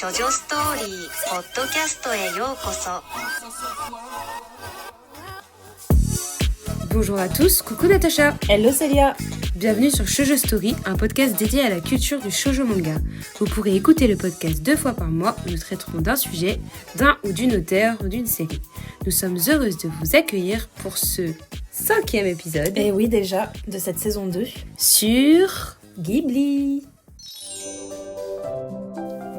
処女ストーリーポッドキャストへようこそ。Bonjour à tous, coucou Natacha. Hello Célia. Bienvenue sur Shoujo Story, un podcast dédié à la culture du shoujo manga. Vous pourrez écouter le podcast 2 fois par mois où nous traiterons d'un sujet, d'un ou d'une auteure ou d'une série. Nous sommes heureuses de vous accueillir pour ce 5e épisode. Et oui déjà, de cette saison 2. Sur Ghibli.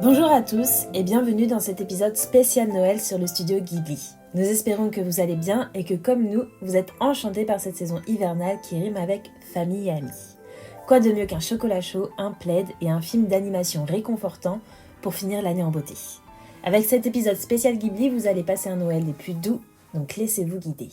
Bonjour à tous et bienvenue dans cet épisode spécial Noël sur le studio Ghibli. Nous espérons que vous allez bien et que comme nous, vous êtes enchantés par cette saison hivernale qui rime avec famille et amis. Quoi de mieux qu'un chocolat chaud, un plaid et un film d'animation réconfortant pour finir l'année en beauté. Avec cet épisode spécial Ghibli, vous allez passer un Noël des plus doux, donc laissez-vous guider.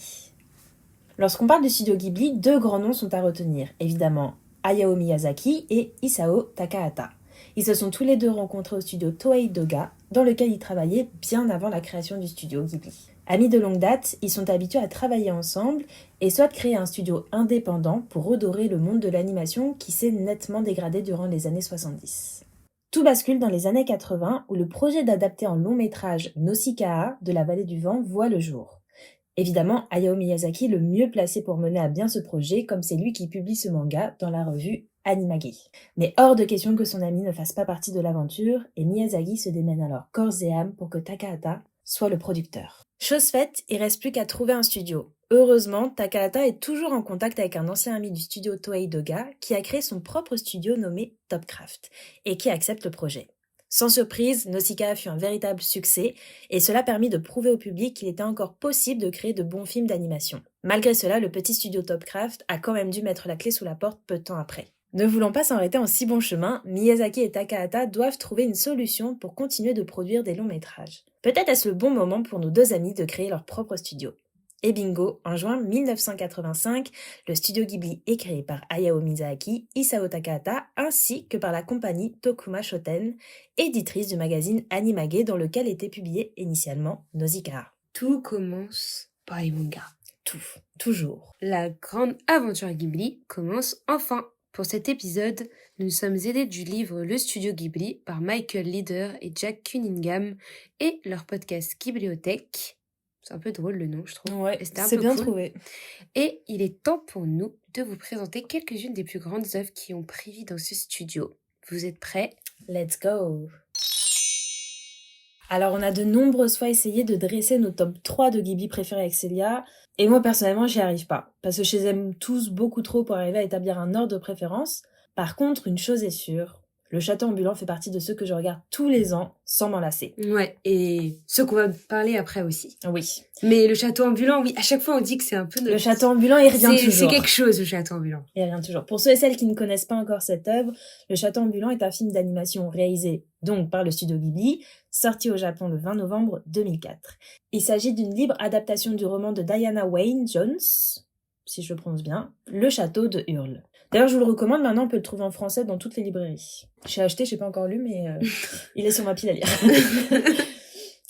Lorsqu'on parle du studio Ghibli, 2 grands noms sont à retenir, évidemment Hayao Miyazaki et Isao Takahata. Ils se sont tous les deux rencontrés au studio Toei Doga, dans lequel ils travaillaient bien avant la création du studio Ghibli. Amis de longue date, ils sont habitués à travailler ensemble et souhaitent créer un studio indépendant pour redorer le monde de l'animation qui s'est nettement dégradé durant les années 70. Tout bascule dans les années 80 où le projet d'adapter en long métrage Nausicaa de la Vallée du Vent voit le jour. Évidemment, Hayao Miyazaki le mieux placé pour mener à bien ce projet comme c'est lui qui publie ce manga dans la revue Animage. Mais hors de question que son ami ne fasse pas partie de l'aventure et Miyazaki se démène alors corps et âme pour que Takahata soit le producteur. Chose faite, il reste plus qu'à trouver un studio. Heureusement, Takahata est toujours en contact avec un ancien ami du studio Toei Doga qui a créé son propre studio nommé Topcraft et qui accepte le projet. Sans surprise, Nausicaa fut un véritable succès et cela permit de prouver au public qu'il était encore possible de créer de bons films d'animation. Malgré cela, le petit studio Topcraft a quand même dû mettre la clé sous la porte peu de temps après. Ne voulant pas s'arrêter en si bon chemin, Miyazaki et Takahata doivent trouver une solution pour continuer de produire des longs métrages. Peut-être est-ce le bon moment pour nos 2 amis de créer leur propre studio. Et bingo, en juin 1985, le studio Ghibli est créé par Hayao Miyazaki, Isao Takahata, ainsi que par la compagnie Tokuma Shoten, éditrice du magazine Animage dans lequel était publié initialement Nausicaa. Tout commence par les mangas. Tout, toujours. La grande aventure Ghibli commence enfin. Pour cet épisode, nous sommes aidés du livre Le Studio Ghibli par Michael Leader et Jack Cunningham et leur podcast Ghibliothèque. C'est un peu drôle le nom, je trouve. Ouais, c'est c'est bien cool. trouvé. Et il est temps pour nous de vous présenter quelques-unes des plus grandes œuvres qui ont pris vie dans ce studio. Vous êtes prêts ? Let's go! Alors, on a de nombreuses fois essayé de dresser nos top 3 de Ghibli préférés avec Célia, et moi personnellement, j'y arrive pas, parce que je les aime tous beaucoup trop pour arriver à établir un ordre de préférence. Par contre, une chose est sûre, le château ambulant fait partie de ceux que je regarde tous les ans sans m'en lasser. Ouais, et ceux qu'on va parler après aussi. Oui. Mais le château ambulant, oui, à chaque fois on dit que c'est un peu... Le château ambulant, il revient toujours. C'est quelque chose, le château ambulant. Il revient toujours. Pour ceux et celles qui ne connaissent pas encore cette œuvre, Le Château ambulant est un film d'animation réalisé donc par le studio Ghibli, sorti au Japon le 20 novembre 2004. Il s'agit d'une libre adaptation du roman de Diana Wynne Jones, si je le prononce bien, Le Château de Hurle. D'ailleurs, je vous le recommande, maintenant on peut le trouver en français dans toutes les librairies. J'ai acheté, je n'ai pas encore lu, mais il est sur ma pile à lire.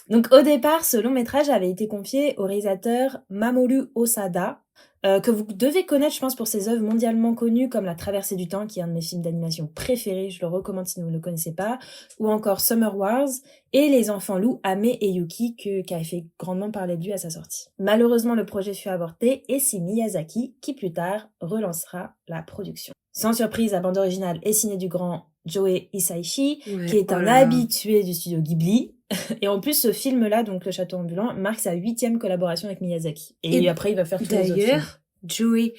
Donc au départ, ce long métrage avait été confié au réalisateur Mamoru Osada, que vous devez connaître, je pense, pour ses œuvres mondialement connues comme La Traversée du Temps, qui est un de mes films d'animation préférés, je le recommande si vous ne le connaissez pas, ou encore Summer Wars, et Les Enfants Loups, Ame et Yuki, qui a fait grandement parler de lui à sa sortie. Malheureusement, le projet fut avorté, et c'est Miyazaki qui, plus tard, relancera la production. Sans surprise, la bande originale est signée du grand Joe Hisaishi, qui est un habitué du studio Ghibli. Et en plus, ce film-là, donc Le Château ambulant, marque sa 8e collaboration avec Miyazaki. Et après, il va faire tous les autres films. D'ailleurs, Joe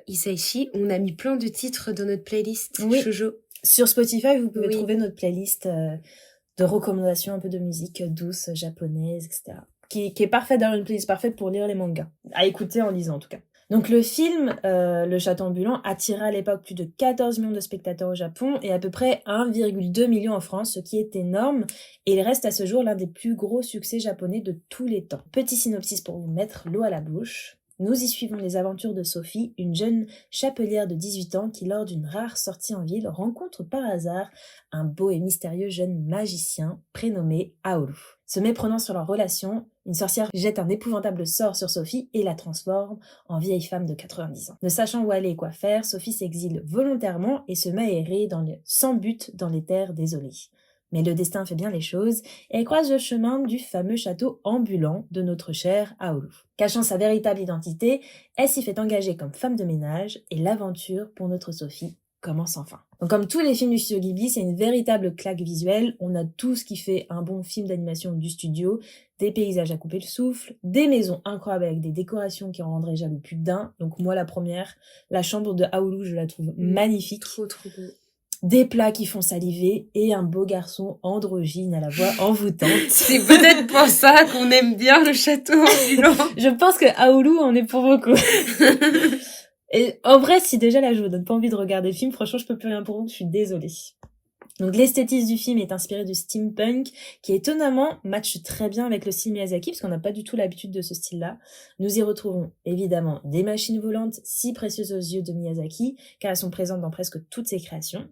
Hisaishi, on a mis plein de titres dans notre playlist shoujo. Sur Spotify, vous pouvez trouver notre playlist de recommandations un peu de musique douce, japonaise, etc. Qui est parfaite, d'ailleurs, une playlist parfaite pour lire les mangas. À écouter en lisant, en tout cas. Donc le film, Le Château ambulant, attira à l'époque plus de 14 millions de spectateurs au Japon et à peu près 1,2 million en France, ce qui est énorme, et il reste à ce jour l'un des plus gros succès japonais de tous les temps. Petit synopsis pour vous mettre l'eau à la bouche. Nous y suivons les aventures de Sophie, une jeune chapelière de 18 ans qui, lors d'une rare sortie en ville, rencontre par hasard un beau et mystérieux jeune magicien prénommé Aoru. Se méprenant sur leur relation, une sorcière jette un épouvantable sort sur Sophie et la transforme en vieille femme de 90 ans. Ne sachant où aller et quoi faire, Sophie s'exile volontairement et se met à errer sans but dans les terres désolées. Mais le destin fait bien les choses et elle croise le chemin du fameux château ambulant de notre chère Aolu. Cachant sa véritable identité, elle s'y fait engager comme femme de ménage et l'aventure pour notre Sophie commence enfin. Donc comme tous les films du studio Ghibli, c'est une véritable claque visuelle. On a tout ce qui fait un bon film d'animation du studio, des paysages à couper le souffle, des maisons incroyables avec des décorations qui en rendraient jaloux plus d'un. Donc moi la première, la chambre de Aolu, je la trouve magnifique. Trop beau. Des plats qui font saliver et un beau garçon androgyne à la voix envoûtante. C'est peut-être pour ça qu'on aime bien le château ambulant. Je pense que Aolu en est pour beaucoup. Et en vrai, si déjà là je vous donne pas envie de regarder le film, franchement je peux plus rien pour vous, je suis désolée. Donc l'esthétisme du film est inspiré du steampunk qui étonnamment matche très bien avec le style Miyazaki parce qu'on n'a pas du tout l'habitude de ce style-là. Nous y retrouvons évidemment des machines volantes si précieuses aux yeux de Miyazaki car elles sont présentes dans presque toutes ses créations.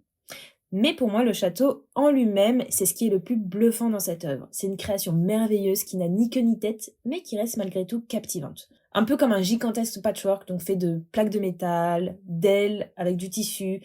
Mais pour moi, le château en lui-même, c'est ce qui est le plus bluffant dans cette œuvre. C'est une création merveilleuse qui n'a ni queue ni tête, mais qui reste malgré tout captivante. Un peu comme un gigantesque patchwork, donc fait de plaques de métal, d'ailes avec du tissu,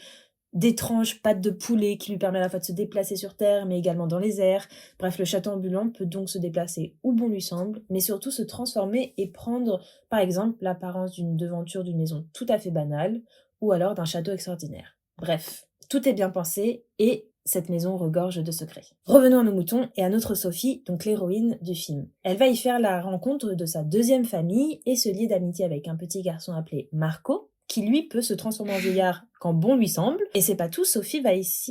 d'étranges pattes de poulet qui lui permettent à la fois de se déplacer sur terre, mais également dans les airs. Bref, le château ambulant peut donc se déplacer où bon lui semble, mais surtout se transformer et prendre, par exemple, l'apparence d'une devanture d'une maison tout à fait banale, ou alors d'un château extraordinaire. Bref, tout est bien pensé et cette maison regorge de secrets. Revenons à nos moutons et à notre Sophie, donc l'héroïne du film. Elle va y faire la rencontre de sa deuxième famille et se lier d'amitié avec un petit garçon appelé Marco, qui lui peut se transformer en vieillard quand bon lui semble. Et c'est pas tout, Sophie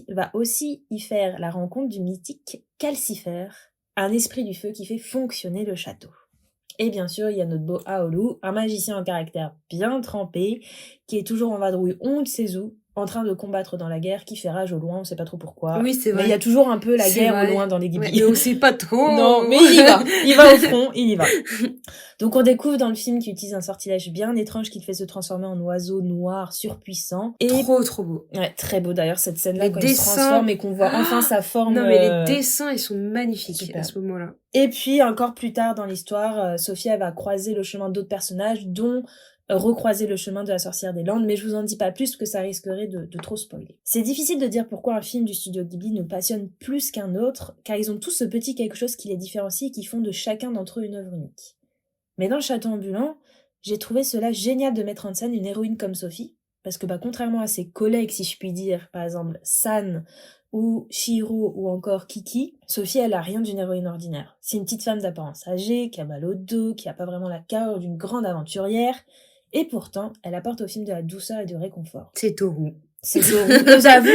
va aussi y faire la rencontre du mythique Calcifer, un esprit du feu qui fait fonctionner le château. Et bien sûr, il y a notre beau Aolu, un magicien en caractère bien trempé, qui est toujours en vadrouille on ne sait où, en train de combattre dans la guerre qui fait rage au loin, on sait pas trop pourquoi. Oui, c'est vrai. Mais il y a toujours un peu la C'est guerre vrai. au loin dans les Ghibli. Ouais, mais on sait pas trop. Non, mais il va au front, il y va. Donc on découvre dans le film qu'il utilise un sortilège bien étrange qui le fait se transformer en oiseau noir surpuissant. Et Trop beau. ouais, très beau d'ailleurs cette scène-là Les quand il se dessins. transforme et qu'on voit enfin sa forme. Non mais les dessins, ils sont magnifiques Super. à ce moment-là. Et puis encore plus tard dans l'histoire, Sophie elle va croiser le chemin d'autres personnages, dont recroiser le chemin de la sorcière des Landes, mais je vous en dis pas plus que ça risquerait de trop spoiler. C'est difficile de dire pourquoi un film du studio Ghibli nous passionne plus qu'un autre, car ils ont tous ce petit quelque chose qui les différencie et qui font de chacun d'entre eux une œuvre unique. Mais dans le château ambulant, j'ai trouvé cela génial de mettre en scène une héroïne comme Sophie, parce que contrairement à ses collègues, si je puis dire, par exemple San ou Shiro ou encore Kiki, Sophie elle a rien d'une héroïne ordinaire. C'est une petite femme d'apparence âgée, qui a mal au dos, qui a pas vraiment la carrure d'une grande aventurière, et pourtant, elle apporte au film de la douceur et du réconfort. C'est Toru. C'est Toru. J'avoue,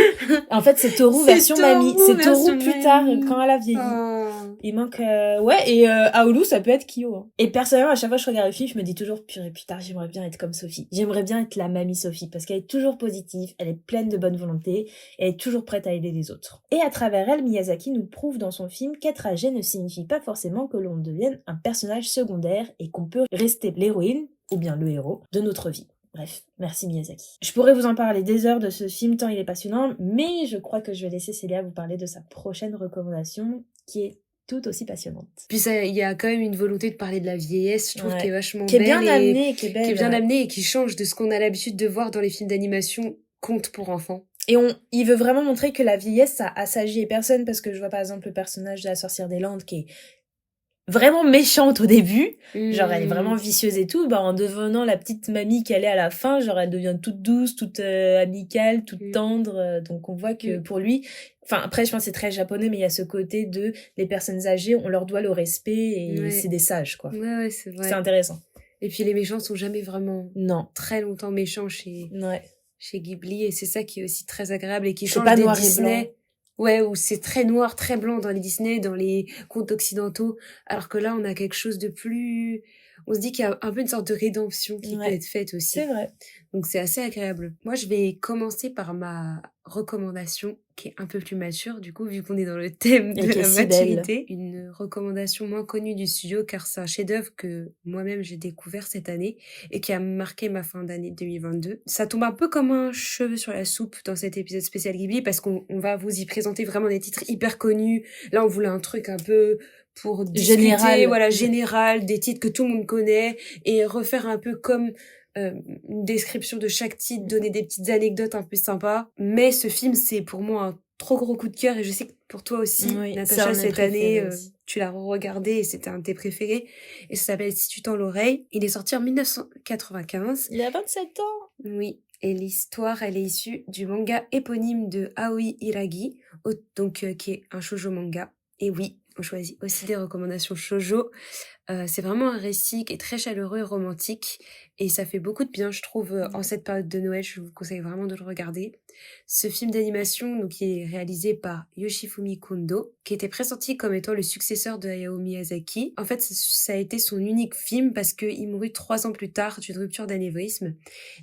en fait, c'est Toru version mamie. C'est Toru plus tard, quand elle a vieilli. Oh. Il manque... et Aolu, ça peut être Kyo. Hein. Et personnellement, à chaque fois que je regarde le film, je me dis toujours, purée, putain, j'aimerais bien être comme Sophie. J'aimerais bien être la mamie Sophie, parce qu'elle est toujours positive, elle est pleine de bonne volonté, et elle est toujours prête à aider les autres. Et à travers elle, Miyazaki nous prouve dans son film qu'être âgé ne signifie pas forcément que l'on devienne un personnage secondaire et qu'on peut rester l'héroïne, ou bien le héros, de notre vie. Bref, merci Miyazaki. Je pourrais vous en parler des heures de ce film tant il est passionnant, mais je crois que je vais laisser Célia vous parler de sa prochaine recommandation, qui est tout aussi passionnante. Puis il y a quand même une volonté de parler de la vieillesse, je trouve, qui est vachement qui est belle. Bien amenée, qui est belle. Qui est bien amenée et qui change de ce qu'on a l'habitude de voir dans les films d'animation contes pour enfants. Et il veut vraiment montrer que la vieillesse, ça assagit personne, parce que je vois par exemple le personnage de la sorcière des Landes qui est vraiment méchante au début, genre elle est vraiment vicieuse et tout, en devenant la petite mamie qu'elle est à la fin, genre elle devient toute douce, toute amicale, toute tendre, donc on voit que pour lui, enfin après je pense que c'est très japonais, mais il y a ce côté de les personnes âgées, on leur doit le respect et c'est des sages quoi. Ouais, c'est vrai. C'est intéressant. Et puis les méchants sont jamais vraiment très longtemps méchants chez Ghibli, et c'est ça qui est aussi très agréable et qui change pas des noir Disney. Et blanc. Ouais, où c'est très noir, très blanc dans les Disney, dans les contes occidentaux, alors que là, on a quelque chose de plus... On se dit qu'il y a un peu une sorte de rédemption qui peut être faite aussi. C'est vrai. Donc c'est assez agréable. Moi, je vais commencer par ma recommandation, qui est un peu plus mature, du coup, vu qu'on est dans le thème de la maturité. Une recommandation moins connue du studio, car c'est un chef-d'œuvre que moi-même j'ai découvert cette année et qui a marqué ma fin d'année 2022. Ça tombe un peu comme un cheveu sur la soupe dans cet épisode spécial Ghibli, parce qu'on va vous y présenter vraiment des titres hyper connus. Là, on voulait un truc un peu pour discuter, général, des titres que tout le monde connaît, et refaire un peu comme une description de chaque titre, donner des petites anecdotes un peu sympas. Mais ce film, c'est pour moi un trop gros coup de cœur et je sais que pour toi aussi, Oui, c'est Natacha, un de mes cette année, préférés aussi. tu l'as regardé et c'était un de tes préférés. Et ça s'appelle Si tu tends l'oreille. Il est sorti en 1995. Il a 27 ans. Oui. Et l'histoire, elle est issue du manga éponyme de Aoi Hiragi, qui est un shoujo manga. Et oui, on choisit aussi des recommandations shoujo. C'est vraiment un récit qui est très chaleureux et romantique et ça fait beaucoup de bien, je trouve, en cette période de Noël. Je vous conseille vraiment de le regarder. Ce film d'animation, donc, qui est réalisé par Yoshifumi Kondo, qui était pressenti comme étant le successeur de Hayao Miyazaki. En fait, ça a été son unique film parce qu'il mourut 3 ans plus tard d'une rupture d'anévrisme.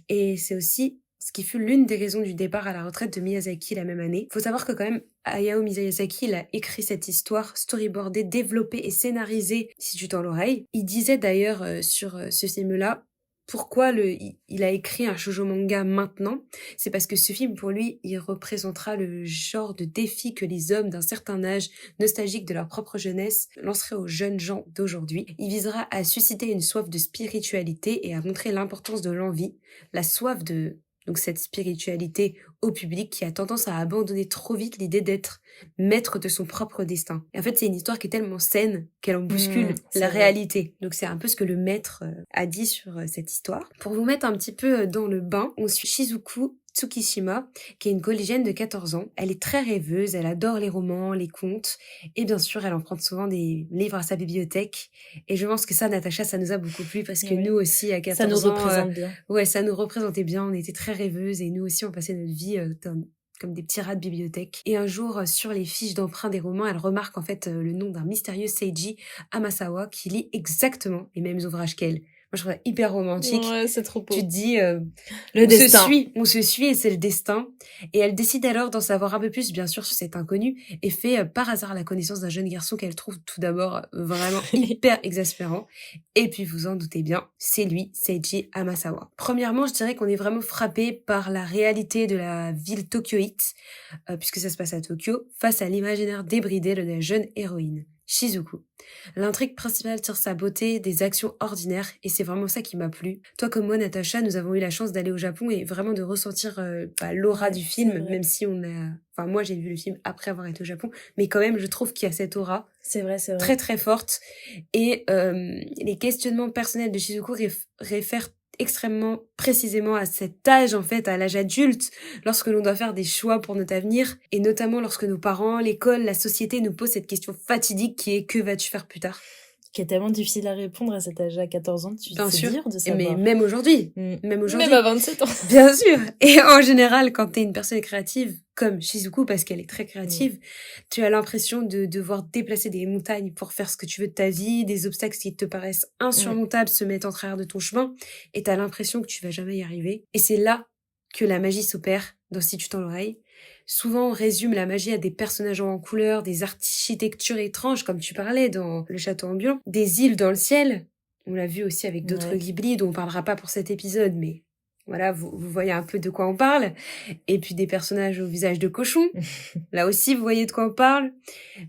Et c'est aussi ce qui fut l'une des raisons du départ à la retraite de Miyazaki la même année. Faut savoir que quand même, Hayao Miyazaki, il a écrit cette histoire, storyboardée, développée et scénarisée, si tu tends l'oreille. Il disait d'ailleurs sur ce film-là, pourquoi il a écrit un shoujo manga maintenant. C'est parce que ce film, pour lui, il représentera le genre de défi que les hommes d'un certain âge, nostalgiques de leur propre jeunesse, lanceraient aux jeunes gens d'aujourd'hui. Il visera à susciter une soif de spiritualité et à montrer l'importance de l'envie, la soif de donc cette spiritualité au public qui a tendance à abandonner trop vite l'idée d'être maître de son propre destin. Et en fait, c'est une histoire qui est tellement saine qu'elle en bouscule C'est la vrai. réalité. Donc c'est un peu ce que le maître a dit sur cette histoire. Pour vous mettre un petit peu dans le bain, on suit Shizuku Tsukishima, qui est une collégienne de 14 ans. Elle est très rêveuse, elle adore les romans, les contes, et bien sûr, elle emprunte souvent des livres à sa bibliothèque. Et je pense que ça, Natacha, ça nous a beaucoup plu, parce que Oui. nous aussi, à 14 Ça nous ans, représente bien. ouais, ça nous représentait bien, on était très rêveuses, et nous aussi, on passait notre vie comme des petits rats de bibliothèque. Et un jour, sur les fiches d'emprunt des romans, elle remarque en fait le nom d'un mystérieux Seiji Amasawa qui lit exactement les mêmes ouvrages qu'elle. Moi, je trouve ça hyper romantique. Ouais, c'est trop beau. Tu te dis, Le destin. on se suit et c'est le destin. Et elle décide alors d'en savoir un peu plus, bien sûr, sur cet inconnu et fait par hasard la connaissance d'un jeune garçon qu'elle trouve tout d'abord vraiment hyper exaspérant. Et puis, vous en doutez bien, c'est lui, Seiji Amasawa. Premièrement, je dirais qu'on est vraiment frappé par la réalité de la ville tokyoïte, puisque ça se passe à Tokyo, face à l'imaginaire débridé de la jeune héroïne, Shizuku. L'intrigue principale tire sa beauté des actions ordinaires et c'est vraiment ça qui m'a plu. Toi comme moi, Natacha, nous avons eu la chance d'aller au Japon et vraiment de ressentir l'aura du film, même si Enfin, moi j'ai vu le film après avoir été au Japon, mais quand même je trouve qu'il y a cette aura C'est vrai. très très forte et les questionnements personnels de Shizuku réfèrent extrêmement précisément à cet âge, en fait, à l'âge adulte, lorsque l'on doit faire des choix pour notre avenir, et notamment lorsque nos parents, l'école, la société nous posent cette question fatidique qui est « que vas-tu faire plus tard ?» Qui est tellement difficile à répondre à cet âge à 14 ans, Bien c'est sûr. dur de savoir. Mais même aujourd'hui. Même Même à 27 ans. Bien sûr. Et en général, quand t'es une personne créative, comme Shizuku, parce qu'elle est très créative, tu as l'impression de devoir déplacer des montagnes pour faire ce que tu veux de ta vie, des obstacles qui te paraissent insurmontables se mettent en travers de ton chemin, et t'as l'impression que tu vas jamais y arriver. Et c'est là que la magie s'opère, dans Si tu tends l'oreille. Souvent, on résume la magie à des personnages en couleur, des architectures étranges, comme tu parlais dans Le Château ambulant, des îles dans le ciel. On l'a vu aussi avec d'autres Ghibli, dont on parlera pas pour cet épisode, mais voilà, vous voyez un peu de quoi on parle. Et puis des personnages au visage de cochon. Là aussi, vous voyez de quoi on parle.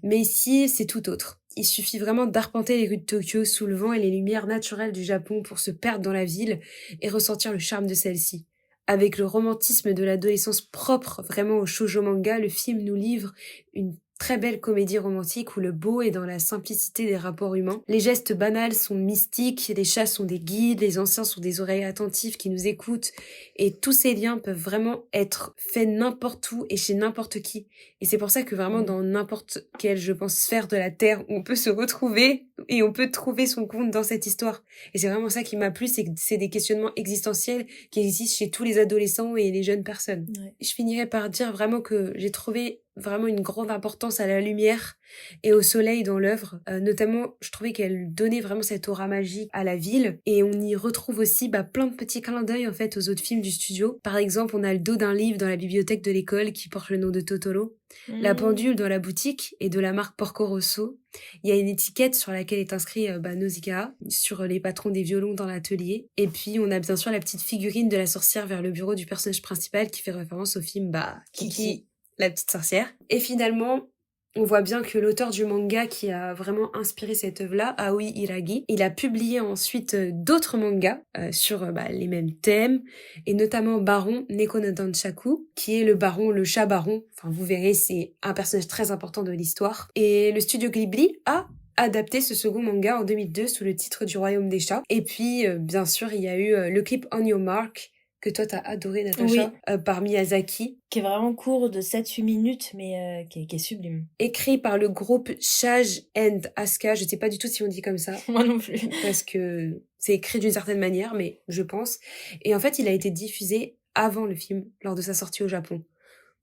Mais ici, c'est tout autre. Il suffit vraiment d'arpenter les rues de Tokyo sous le vent et les lumières naturelles du Japon pour se perdre dans la ville et ressentir le charme de celle-ci. Avec le romantisme de l'adolescence propre vraiment au shoujo manga, le film nous livre une très belle comédie romantique où le beau est dans la simplicité des rapports humains. Les gestes banals sont mystiques, les chats sont des guides, les anciens sont des oreilles attentives qui nous écoutent et tous ces liens peuvent vraiment être faits n'importe où et chez n'importe qui. Et c'est pour ça que vraiment dans n'importe quelle, je pense, sphère de la Terre, on peut se retrouver et on peut trouver son compte dans cette histoire. Et c'est vraiment ça qui m'a plu, c'est que c'est des questionnements existentiels qui existent chez tous les adolescents et les jeunes personnes. Je finirai par dire vraiment que j'ai trouvé vraiment une grande importance à la lumière et au soleil dans l'œuvre. Notamment, je trouvais qu'elle donnait vraiment cette aura magique à la ville et on y retrouve aussi plein de petits clins d'œil en fait aux autres films du studio. Par exemple, on a le dos d'un livre dans la bibliothèque de l'école qui porte le nom de Totoro, la pendule dans la boutique et de la marque Porco Rosso. Il y a une étiquette sur laquelle est inscrit Nausicaa sur les patrons des violons dans l'atelier. Et puis, on a bien sûr la petite figurine de la sorcière vers le bureau du personnage principal qui fait référence au film Kiki, la petite sorcière. Et finalement, on voit bien que l'auteur du manga qui a vraiment inspiré cette œuvre-là, Aoi Iragi, il a publié ensuite d'autres mangas sur les mêmes thèmes, et notamment Baron Neko no Danshaku, qui est le chat baron. Enfin, vous verrez, c'est un personnage très important de l'histoire. Et le studio Ghibli a adapté ce second manga en 2002 sous le titre du Royaume des Chats. Et puis, bien sûr, il y a eu le clip On Your Mark, que toi t'as adoré, Natacha, par Miyazaki. Qui est vraiment court de 7-8 minutes, mais qui est sublime. Écrit par le groupe Chage and Asuka, je sais pas du tout si on dit comme ça. Moi non plus. Parce que c'est écrit d'une certaine manière, mais je pense. Et en fait, il a été diffusé avant le film, lors de sa sortie au Japon.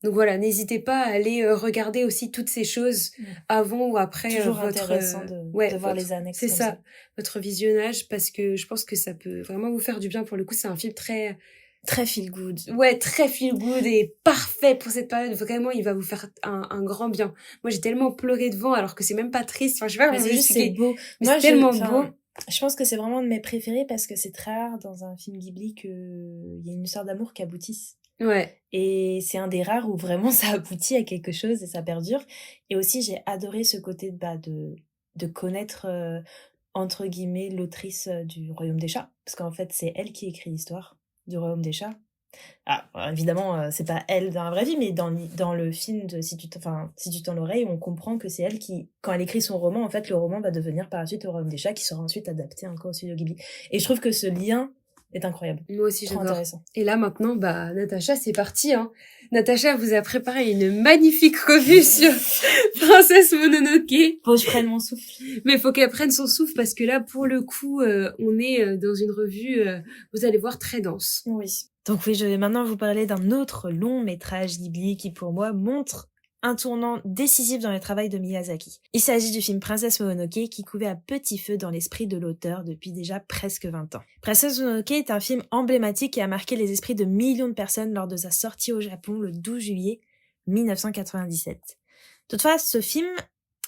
Donc voilà, n'hésitez pas à aller regarder aussi toutes ces choses avant ou après Toujours votre... intéressant de voir les annexes. C'est ça, votre visionnage, parce que je pense que ça peut vraiment vous faire du bien. Pour le coup, c'est un film très feel good. Ouais, très feel good et parfait pour cette période. Vraiment, il va vous faire un grand bien. Moi, j'ai tellement pleuré devant alors que c'est même pas triste. Enfin, je sais pas, mais c'est juste, c'est beau. Moi, c'est tellement beau. Je pense que c'est vraiment de mes préférés parce que c'est très rare dans un film Ghibli qu'il y ait une histoire d'amour qui aboutisse. Ouais. Et c'est un des rares où vraiment ça aboutit à quelque chose et ça perdure. Et aussi, j'ai adoré ce côté de connaître, entre guillemets, l'autrice du Royaume des Chats. Parce qu'en fait, c'est elle qui écrit l'histoire du Royaume des Chats. Ah, évidemment, c'est pas elle dans la vraie vie, mais dans le film de Si tu tends l'oreille, on comprend que c'est elle qui, quand elle écrit son roman, en fait, le roman va devenir par la suite au Royaume des Chats, qui sera ensuite adapté encore au studio Ghibli. Et je trouve que ce lien est incroyable. Moi aussi, trop j'adore. Intéressant. Et là, maintenant, Natacha, c'est parti, hein. Natacha vous a préparé une magnifique revue sur Princesse Mononoke. Faut que je prenne mon souffle. Mais faut qu'elle prenne son souffle parce que là, pour le coup, on est dans une revue, vous allez voir, très dense. Oui. Donc oui, je vais maintenant vous parler d'un autre long métrage Ghibli qui, pour moi, montre un tournant décisif dans le travail de Miyazaki. Il s'agit du film Princesse Mononoke qui couvait à petit feu dans l'esprit de l'auteur depuis déjà presque 20 ans. Princesse Mononoke est un film emblématique qui a marqué les esprits de millions de personnes lors de sa sortie au Japon le 12 juillet 1997. Toutefois, ce film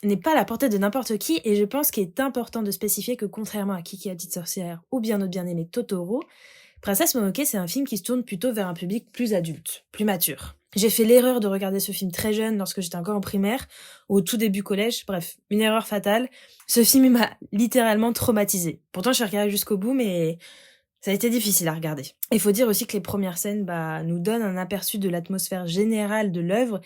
n'est pas à la portée de n'importe qui et je pense qu'il est important de spécifier que contrairement à Kiki la petite sorcière ou bien notre bien-aimé Totoro, Princesse Mononoke, c'est un film qui se tourne plutôt vers un public plus adulte, plus mature. J'ai fait l'erreur de regarder ce film très jeune lorsque j'étais encore en primaire, ou au tout début collège, bref, une erreur fatale. Ce film m'a littéralement traumatisée. Pourtant, je suis regardée jusqu'au bout, mais ça a été difficile à regarder. Il faut dire aussi que les premières scènes nous donnent un aperçu de l'atmosphère générale de l'œuvre,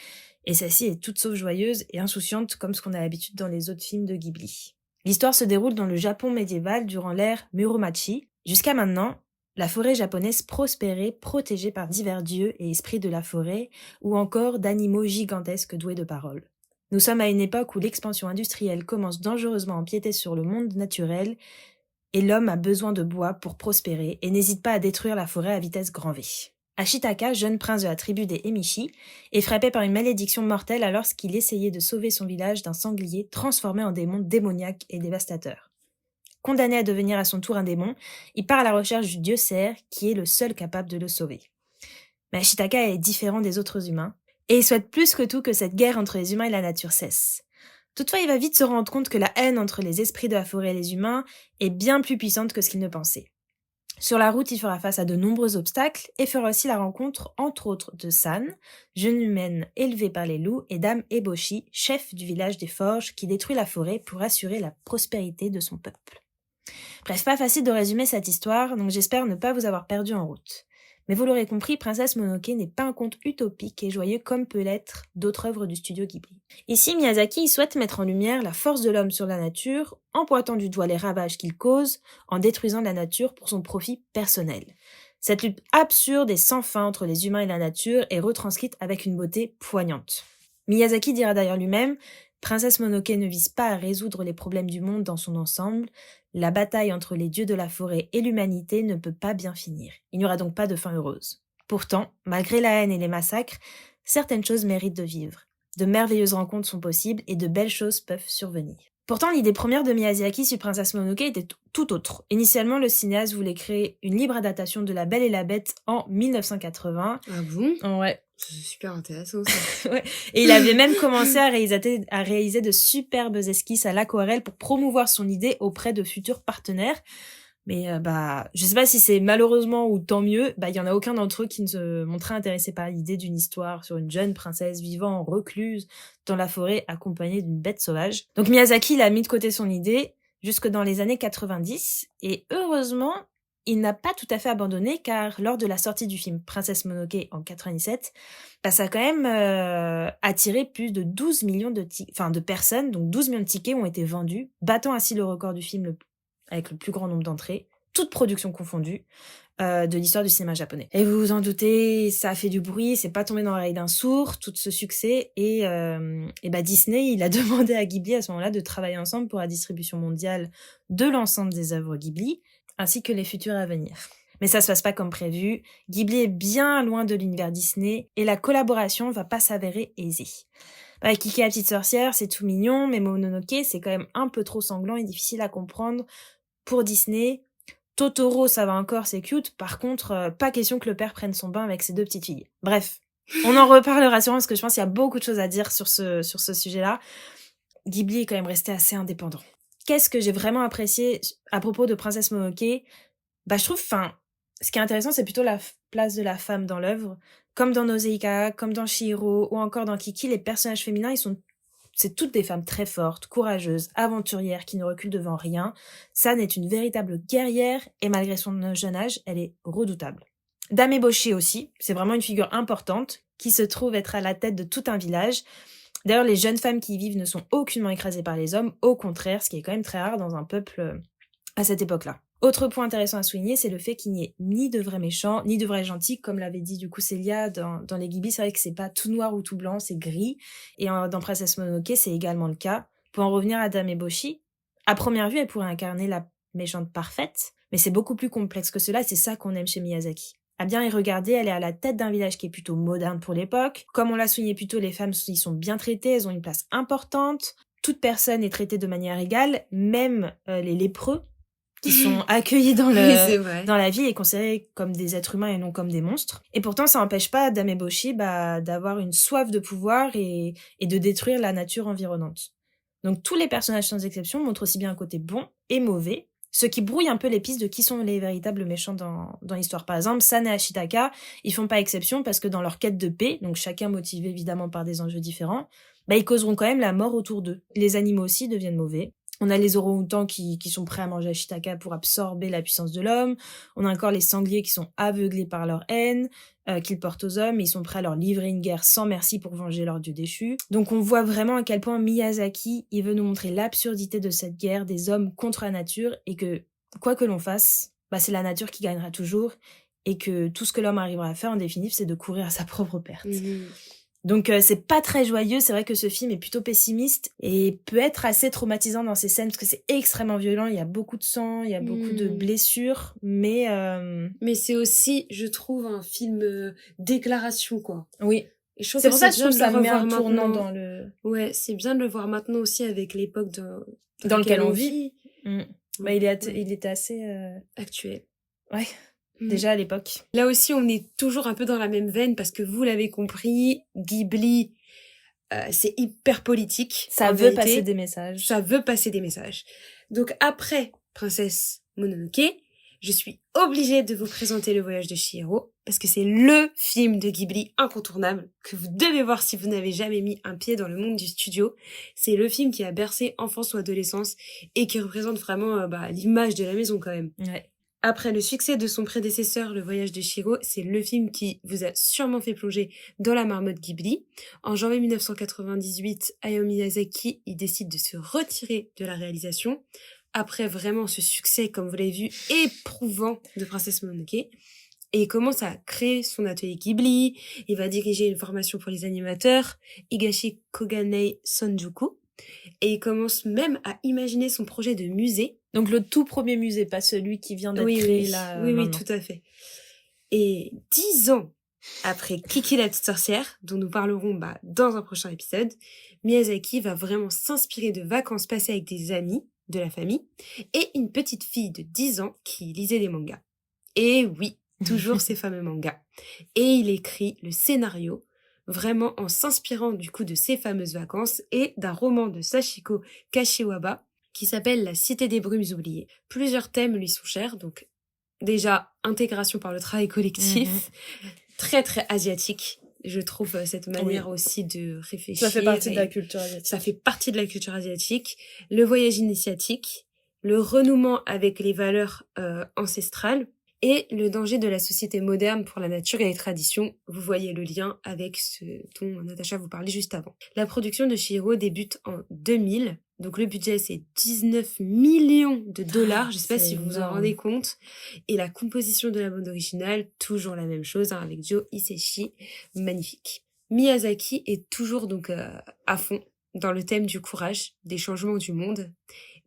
et celle-ci est toute sauf joyeuse et insouciante comme ce qu'on a l'habitude dans les autres films de Ghibli. L'histoire se déroule dans le Japon médiéval durant l'ère Muromachi. Jusqu'à maintenant, la forêt japonaise prospérait, protégée par divers dieux et esprits de la forêt, ou encore d'animaux gigantesques doués de parole. Nous sommes à une époque où l'expansion industrielle commence dangereusement à empiéter sur le monde naturel, et l'homme a besoin de bois pour prospérer et n'hésite pas à détruire la forêt à vitesse grand V. Ashitaka, jeune prince de la tribu des Emishi, est frappé par une malédiction mortelle alors qu'il essayait de sauver son village d'un sanglier transformé en démon démoniaque et dévastateur. Condamné à devenir à son tour un démon, il part à la recherche du dieu cerf, qui est le seul capable de le sauver. Mais Ashitaka est différent des autres humains, et il souhaite plus que tout que cette guerre entre les humains et la nature cesse. Toutefois, il va vite se rendre compte que la haine entre les esprits de la forêt et les humains est bien plus puissante que ce qu'il ne pensait. Sur la route, il fera face à de nombreux obstacles et fera aussi la rencontre, entre autres, de San, jeune humaine élevée par les loups, et Dame Eboshi, chef du village des forges, qui détruit la forêt pour assurer la prospérité de son peuple. Bref, pas facile de résumer cette histoire, donc j'espère ne pas vous avoir perdu en route. Mais vous l'aurez compris, Princesse Mononoke n'est pas un conte utopique et joyeux comme peut l'être d'autres œuvres du studio Ghibli. Ici, Miyazaki souhaite mettre en lumière la force de l'homme sur la nature en pointant du doigt les ravages qu'il cause en détruisant la nature pour son profit personnel. Cette lutte absurde et sans fin entre les humains et la nature est retranscrite avec une beauté poignante. Miyazaki dira d'ailleurs lui-même « Princesse Mononoke ne vise pas à résoudre les problèmes du monde dans son ensemble, la bataille entre les dieux de la forêt et l'humanité ne peut pas bien finir. Il n'y aura donc pas de fin heureuse. Pourtant, malgré la haine et les massacres, certaines choses méritent de vivre. De merveilleuses rencontres sont possibles et de belles choses peuvent survenir. » Pourtant, l'idée première de Miyazaki sur Princesse Mononoke était tout autre. Initialement, le cinéaste voulait créer une libre adaptation de La Belle et la Bête en 1980. Ah bon ? Ouais. C'est super intéressant, ça. Ouais. Et il avait même commencé à réaliser de superbes esquisses à l'aquarelle pour promouvoir son idée auprès de futurs partenaires. Mais je sais pas si c'est malheureusement ou tant mieux, il y en a aucun d'entre eux qui ne se montrait intéressé par l'idée d'une histoire sur une jeune princesse vivant recluse dans la forêt accompagnée d'une bête sauvage. Donc Miyazaki, il a mis de côté son idée jusque dans les années 90 et heureusement, il n'a pas tout à fait abandonné car lors de la sortie du film Princesse Mononoke en 97, ça a quand même attiré plus de 12 millions de personnes, donc 12 millions de tickets ont été vendus, battant ainsi le record du film avec le plus grand nombre d'entrées, toutes productions confondues, de l'histoire du cinéma japonais. Et vous vous en doutez, ça a fait du bruit, c'est pas tombé dans l'oreille d'un sourd, tout ce succès, et Disney, il a demandé à Ghibli à ce moment-là de travailler ensemble pour la distribution mondiale de l'ensemble des œuvres Ghibli, ainsi que les futures à venir. Mais ça se passe pas comme prévu, Ghibli est bien loin de l'univers Disney, et la collaboration va pas s'avérer aisée. Kiki la petite sorcière, c'est tout mignon, mais Mononoke, c'est quand même un peu trop sanglant et difficile à comprendre pour Disney. Totoro, ça va encore, c'est cute. Par contre, pas question que le père prenne son bain avec ses 2 petites filles. Bref, on en reparlera sûrement parce que je pense qu'il y a beaucoup de choses à dire sur ce sujet-là. Ghibli est quand même resté assez indépendant. Qu'est-ce que j'ai vraiment apprécié à propos de Princesse Mononoke ? Je trouve, ce qui est intéressant, c'est plutôt la place de la femme dans l'œuvre. Comme dans Nausicaa, comme dans Chihiro, ou encore dans Kiki, les personnages féminins, c'est toutes des femmes très fortes, courageuses, aventurières, qui ne reculent devant rien. San est une véritable guerrière, et malgré son jeune âge, elle est redoutable. Dame Eboshi aussi, c'est vraiment une figure importante, qui se trouve être à la tête de tout un village. D'ailleurs, les jeunes femmes qui y vivent ne sont aucunement écrasées par les hommes, au contraire, ce qui est quand même très rare dans un peuple à cette époque-là. Autre point intéressant à souligner, c'est le fait qu'il n'y ait ni de vrais méchants, ni de vrais gentils, comme l'avait dit du coup Célia dans les Ghibli, c'est vrai que c'est pas tout noir ou tout blanc, c'est gris, et dans Princesse Mononoke, c'est également le cas. Pour en revenir à Dame Eboshi, à première vue, elle pourrait incarner la méchante parfaite, mais c'est beaucoup plus complexe que cela, et c'est ça qu'on aime chez Miyazaki. À bien y regarder, elle est à la tête d'un village qui est plutôt moderne pour l'époque. Comme on l'a souligné plus tôt, les femmes y sont bien traitées, elles ont une place importante, toute personne est traitée de manière égale, même les lépreux, qui sont accueillis dans la vie et considérés comme des êtres humains et non comme des monstres. Et pourtant, ça n'empêche pas Dame Eboshi d'avoir une soif de pouvoir et de détruire la nature environnante. Donc tous les personnages sans exception montrent aussi bien un côté bon et mauvais, ce qui brouille un peu les pistes de qui sont les véritables méchants dans l'histoire. Par exemple, San et Ashitaka, ils font pas exception parce que dans leur quête de paix, donc chacun motivé évidemment par des enjeux différents, ils causeront quand même la mort autour d'eux. Les animaux aussi deviennent mauvais. On a les orang-outans qui sont prêts à manger Ashitaka pour absorber la puissance de l'homme. On a encore les sangliers qui sont aveuglés par leur haine, qu'ils portent aux hommes, et ils sont prêts à leur livrer une guerre sans merci pour venger leur dieu déchu. Donc on voit vraiment à quel point Miyazaki, il veut nous montrer l'absurdité de cette guerre des hommes contre la nature, et que, quoi que l'on fasse, c'est la nature qui gagnera toujours, et que tout ce que l'homme arrivera à faire en définitive, c'est de courir à sa propre perte. Donc c'est pas très joyeux, c'est vrai que ce film est plutôt pessimiste et peut être assez traumatisant dans ses scènes parce que c'est extrêmement violent, il y a beaucoup de sang, il y a beaucoup de blessures, mais c'est aussi, je trouve, un film déclaration, quoi. Oui. Et je trouve c'est que pour ça que je trouve ça de le met un revoir tournant maintenant. dans le... Ouais, c'est bien de le voir maintenant aussi avec l'époque dans lequel on vit. Il était assez... actuel. Ouais. Déjà à l'époque. Là aussi, on est toujours un peu dans la même veine parce que vous l'avez compris, Ghibli, c'est hyper politique. Ça veut passer des messages. Ça veut passer des messages. Donc après Princesse Mononoke, je suis obligée de vous présenter Le Voyage de Chihiro parce que c'est le film de Ghibli incontournable que vous devez voir si vous n'avez jamais mis un pied dans le monde du studio. C'est le film qui a bercé enfance ou adolescence et qui représente vraiment l'image de la maison quand même. Ouais. Après le succès de son prédécesseur, Le Voyage de Chihiro, c'est le film qui vous a sûrement fait plonger dans la marmotte Ghibli. En janvier 1998, Hayao Miyazaki, il décide de se retirer de la réalisation après vraiment ce succès, comme vous l'avez vu, éprouvant de Princesse Mononoke. Et il commence à créer son atelier Ghibli, il va diriger une formation pour les animateurs, Higashi Koganei Sonjuku, et il commence même à imaginer son projet de musée. Donc le tout premier musée, pas celui qui vient d'être créé là. Oui, tout à fait. Et 10 ans après Kiki la petite sorcière, dont nous parlerons dans un prochain épisode, Miyazaki va vraiment s'inspirer de vacances passées avec des amis de la famille et une petite fille de 10 ans qui lisait des mangas. Et oui, toujours ces fameux mangas. Et il écrit le scénario vraiment en s'inspirant du coup de ces fameuses vacances et d'un roman de Sachiko Kashiwaba qui s'appelle La Cité des Brumes oubliées. Plusieurs thèmes lui sont chers, donc déjà, intégration par le travail collectif, très très asiatique. Je trouve cette manière aussi de réfléchir. Ça fait partie de la culture asiatique. Ça fait partie de la culture asiatique. Le voyage initiatique, le renouement avec les valeurs ancestrales et le danger de la société moderne pour la nature et les traditions. Vous voyez le lien avec ce dont Natacha vous parlait juste avant. La production de Chihiro débute en 2000. Donc le budget, c'est 19 millions de dollars. Je sais pas si vous vous en rendez compte. Et la composition de la bande originale, toujours la même chose, hein, avec Joe Hisaishi. Magnifique. Miyazaki est toujours donc à fond dans le thème du courage, des changements du monde.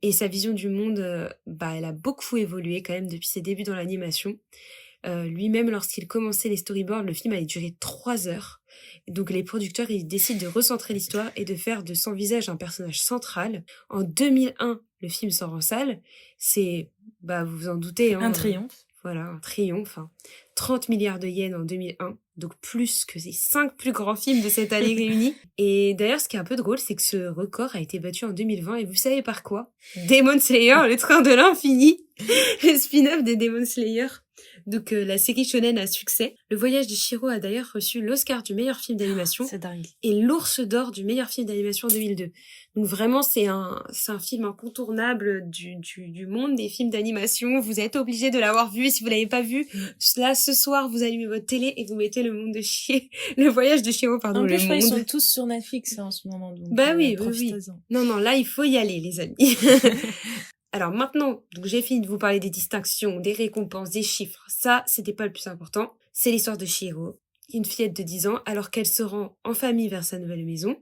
Et sa vision du monde, elle a beaucoup évolué quand même depuis ses débuts dans l'animation. Lui-même, lorsqu'il commençait les storyboards, le film allait durer 3 heures. Donc les producteurs, ils décident de recentrer l'histoire et de faire de son visage un personnage central. En 2001, le film sort en salle. C'est, vous vous en doutez, hein, un triomphe. Voilà, un triomphe. 30 milliards de yens en 2001, donc plus que les 5 plus grands films de cette année réunis. Et d'ailleurs, ce qui est un peu drôle, c'est que ce record a été battu en 2020, et vous savez par quoi? Demon Slayer, le train de l'infini, le spin-off des Demon Slayer. Donc la série shonen à succès. Le voyage de Chihiro a d'ailleurs reçu l'Oscar du meilleur film d'animation. C'est dingue. Et l'Ours d'or du meilleur film d'animation en 2002. Donc vraiment, c'est un film incontournable du monde des films d'animation. Vous êtes obligé de l'avoir vu. Et si vous l'avez pas vu, là, ce soir, vous allumez votre télé et vous mettez le voyage de Chihiro, pardon, en plus, le monde. Ils sont tous sur Netflix en ce moment. Donc, oui. profitez-en. Non, là, il faut y aller, les amis. Alors maintenant, donc j'ai fini de vous parler des distinctions, des récompenses, des chiffres. Ça, c'était pas le plus important. C'est l'histoire de Chihiro, une fillette de 10 ans, alors qu'elle se rend en famille vers sa nouvelle maison.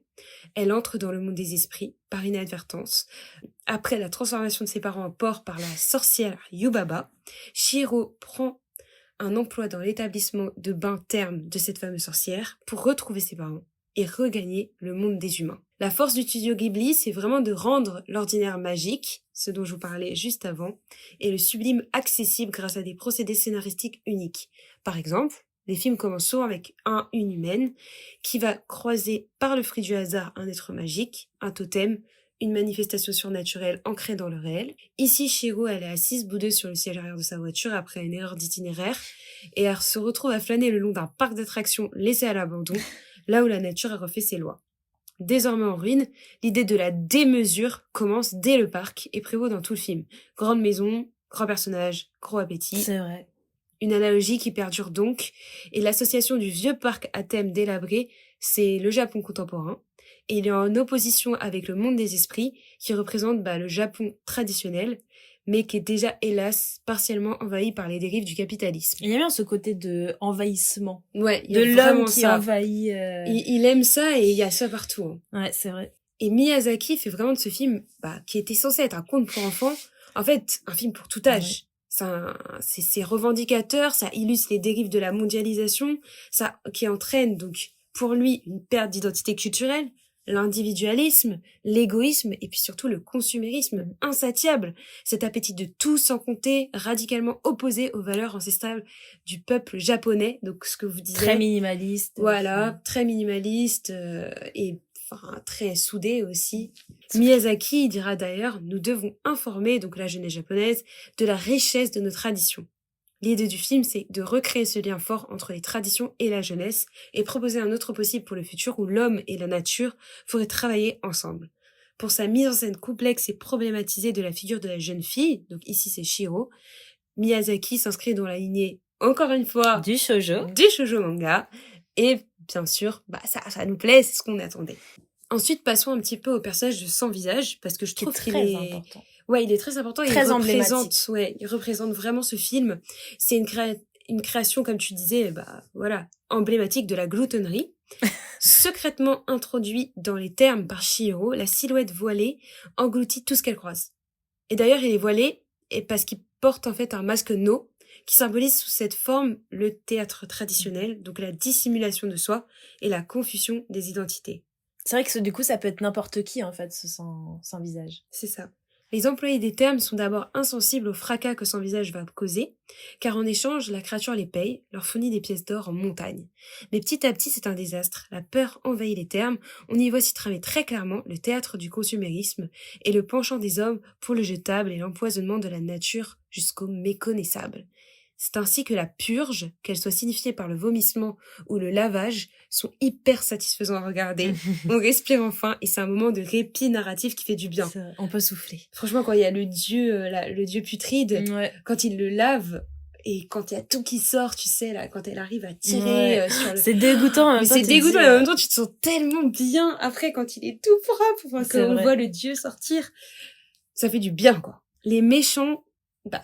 Elle entre dans le monde des esprits par inadvertance. Après la transformation de ses parents en porc par la sorcière Yubaba, Chihiro prend un emploi dans l'établissement de bain therme de cette fameuse sorcière pour retrouver ses parents et regagner le monde des humains. La force du studio Ghibli, c'est vraiment de rendre l'ordinaire magique, ce dont je vous parlais juste avant, et le sublime accessible grâce à des procédés scénaristiques uniques. Par exemple, les films commencent souvent avec une humaine qui va croiser par le fruit du hasard un être magique, un totem, une manifestation surnaturelle ancrée dans le réel. Ici, Chihiro, elle est assise boudeuse sur le siège arrière de sa voiture après une erreur d'itinéraire et elle se retrouve à flâner le long d'un parc d'attractions laissé à l'abandon, là où la nature a refait ses lois. Désormais en ruine, l'idée de la démesure commence dès le parc et prévaut dans tout le film. Grande maison, grand personnage, gros appétit. C'est vrai. Une analogie qui perdure donc, et l'association du vieux parc à thème délabré, c'est le Japon contemporain, et il est en opposition avec le monde des esprits, qui représente le Japon traditionnel, mais qui est déjà, hélas, partiellement envahi par les dérives du capitalisme. Il y a bien ce côté de envahissement. Ouais, il y de a l'homme qui ça. envahit... Il aime ça, et il y a ça partout. Hein. Ouais, c'est vrai. Et Miyazaki fait vraiment de ce film, qui était censé être un conte pour enfants, en fait, un film pour tout âge. Ouais. C'est revendicateur, ça illustre les dérives de la mondialisation, ça qui entraîne donc pour lui une perte d'identité culturelle, l'individualisme, l'égoïsme et puis surtout le consumérisme insatiable, cet appétit de tout sans compter, radicalement opposé aux valeurs ancestrales du peuple japonais, donc ce que vous disiez. Très minimaliste. Voilà, très minimaliste et très soudé aussi. Miyazaki dira d'ailleurs, nous devons informer donc la jeunesse japonaise de la richesse de nos traditions. L'idée du film, c'est de recréer ce lien fort entre les traditions et la jeunesse et proposer un autre possible pour le futur où l'homme et la nature pourraient travailler ensemble. Pour sa mise en scène complexe et problématisée de la figure de la jeune fille, donc ici c'est Chihiro, Miyazaki s'inscrit dans la lignée, encore une fois, du shoujo manga, et bien sûr, ça nous plaît, c'est ce qu'on attendait. Ensuite, passons un petit peu au personnage de Sans Visage, parce que je trouve qu'il est important. Ouais, il est très important. Très il représente vraiment ce film. C'est une création, comme tu disais, emblématique de la gloutonnerie. Secrètement introduit dans les termes par Chihiro, la silhouette voilée engloutit tout ce qu'elle croise. Et d'ailleurs, il est voilé parce qu'il porte en fait un masque no, qui symbolise sous cette forme le théâtre traditionnel, donc la dissimulation de soi et la confusion des identités. C'est vrai que du coup, ça peut être n'importe qui, en fait, ce sans visage. C'est ça. Les employés des thermes sont d'abord insensibles au fracas que son visage va causer, car en échange, la créature les paye, leur fournit des pièces d'or en montagne. Mais petit à petit, c'est un désastre. La peur envahit les thermes. On y voit s'y tramer très clairement le théâtre du consumérisme et le penchant des hommes pour le jetable et l'empoisonnement de la nature jusqu'au méconnaissable. C'est ainsi que la purge, qu'elle soit signifiée par le vomissement ou le lavage, sont hyper satisfaisants à regarder. On respire enfin et c'est un moment de répit narratif qui fait du bien. On peut souffler. Franchement, quand il y a le dieu putride, Ouais. quand il le lave et quand il y a tout qui sort, tu sais, là, quand elle arrive à tirer sur le... C'est dégoûtant en même Mais temps. c'est tu te dégoûtant dis, et en même temps, tu te sens tellement bien après quand il est tout propre, enfin, C'est quand on vrai. voit le dieu sortir. Ça fait du bien, quoi. Les méchants, bah,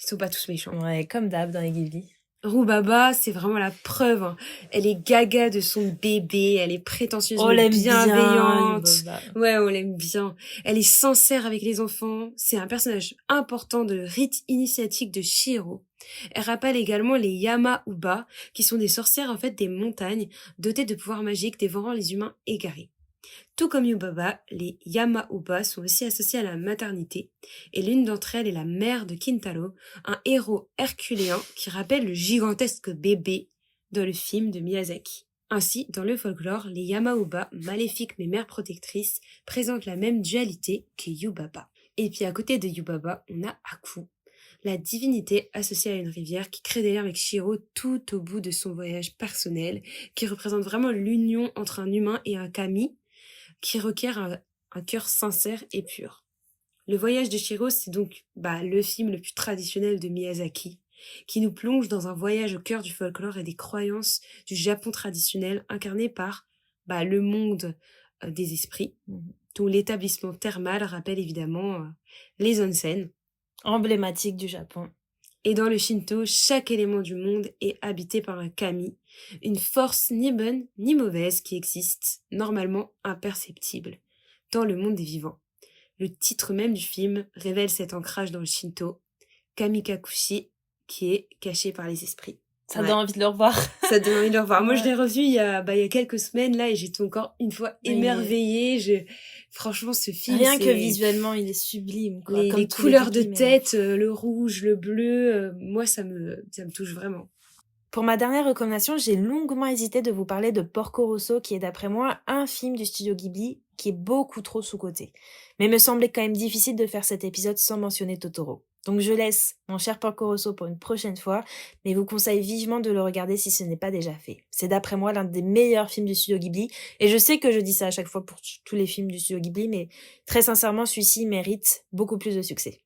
ils sont pas tous méchants. Ouais, comme d'hab dans les Ghibli. Rubaba, c'est vraiment la preuve. Hein. Elle est gaga de son bébé, elle est prétentieuse On mais l'aime bien, bienveillante. Yubaba. Ouais, on l'aime bien. Elle est sincère avec les enfants. C'est un personnage important de rite initiatique de Chihiro. Elle rappelle également les Yama-Uba, qui sont des sorcières en fait des montagnes, dotées de pouvoirs magiques dévorant les humains égarés. Tout comme Yubaba, les Yama-Uba sont aussi associés à la maternité, et l'une d'entre elles est la mère de Kintaro, un héros herculéen qui rappelle le gigantesque bébé dans le film de Miyazaki. Ainsi, dans le folklore, les Yama-Uba, maléfiques mais mères protectrices, présentent la même dualité que Yubaba. Et puis à côté de Yubaba, on a Aku, la divinité associée à une rivière qui crée des liens avec Shiro tout au bout de son voyage personnel, qui représente vraiment l'union entre un humain et un kami, qui requiert un cœur sincère et pur. Le voyage de Shiro, c'est donc le film le plus traditionnel de Miyazaki, qui nous plonge dans un voyage au cœur du folklore et des croyances du Japon traditionnel, incarné par le monde des esprits, dont l'établissement thermal rappelle évidemment les onsen. Emblématique du Japon. Et dans le Shinto, chaque élément du monde est habité par un kami, une force ni bonne ni mauvaise qui existe, normalement imperceptible, dans le monde des vivants. Le titre même du film révèle cet ancrage dans le Shinto, Kamikakushi, qui est caché par les esprits. Ça donne envie de le revoir. Ça donne envie de le revoir. Moi, Ouais. je l'ai revu il y a quelques semaines, là, et j'étais encore une fois émerveillée. Franchement, ce film, Rien que visuellement, il est sublime, quoi. Les, Comme les tous couleurs de Ghibli, mais- tête, le rouge, le bleu, moi, ça me touche vraiment. Pour ma dernière recommandation, j'ai longuement hésité de vous parler de Porco Rosso, qui est d'après moi un film du studio Ghibli qui est beaucoup trop sous-coté. Mais il me semblait quand même difficile de faire cet épisode sans mentionner Totoro. Donc je laisse mon cher Porco Rosso pour une prochaine fois, mais vous conseille vivement de le regarder si ce n'est pas déjà fait. C'est d'après moi l'un des meilleurs films du studio Ghibli, et je sais que je dis ça à chaque fois pour tous les films du studio Ghibli, mais très sincèrement, celui-ci mérite beaucoup plus de succès.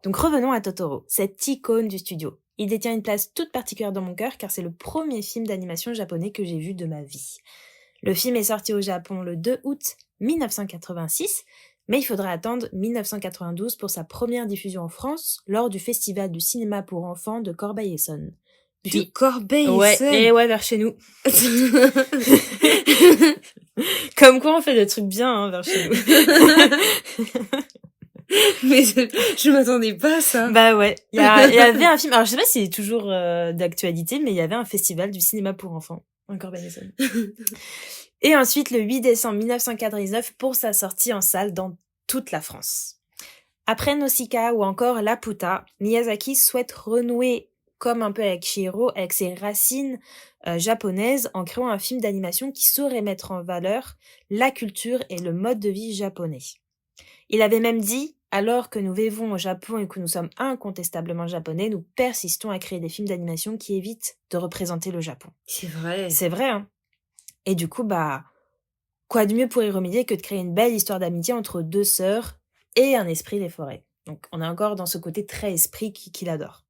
Donc revenons à Totoro, cette icône du studio. Il détient une place toute particulière dans mon cœur car c'est le premier film d'animation japonais que j'ai vu de ma vie. Le film est sorti au Japon le 2 août 1986, mais il faudra attendre 1992 pour sa première diffusion en France lors du Festival du cinéma pour enfants de Corbeil-Essonnes. De Corbeil-Essonnes. Ouais, vers chez nous. Comme quoi on fait des trucs bien vers chez nous. Mais je m'attendais pas à ça. Bah ouais, il y avait un film, alors je sais pas s'il est toujours d'actualité, mais il y avait un festival du cinéma pour enfants en Corbeil-Essonnes. Et ensuite le 8 décembre 1999 pour sa sortie en salle dans toute la France. Après Nausicaa ou encore Laputa, Miyazaki souhaite renouer comme un peu avec Chihiro, avec ses racines japonaises en créant un film d'animation qui saurait mettre en valeur la culture et le mode de vie japonais. Il avait même dit « Alors que nous vivons au Japon et que nous sommes incontestablement japonais, nous persistons à créer des films d'animation qui évitent de représenter le Japon. » C'est vrai. C'est vrai, hein. Et du coup, quoi de mieux pour y remédier que de créer une belle histoire d'amitié entre deux sœurs et un esprit des forêts. Donc on est encore dans ce côté très esprit qu'il adore.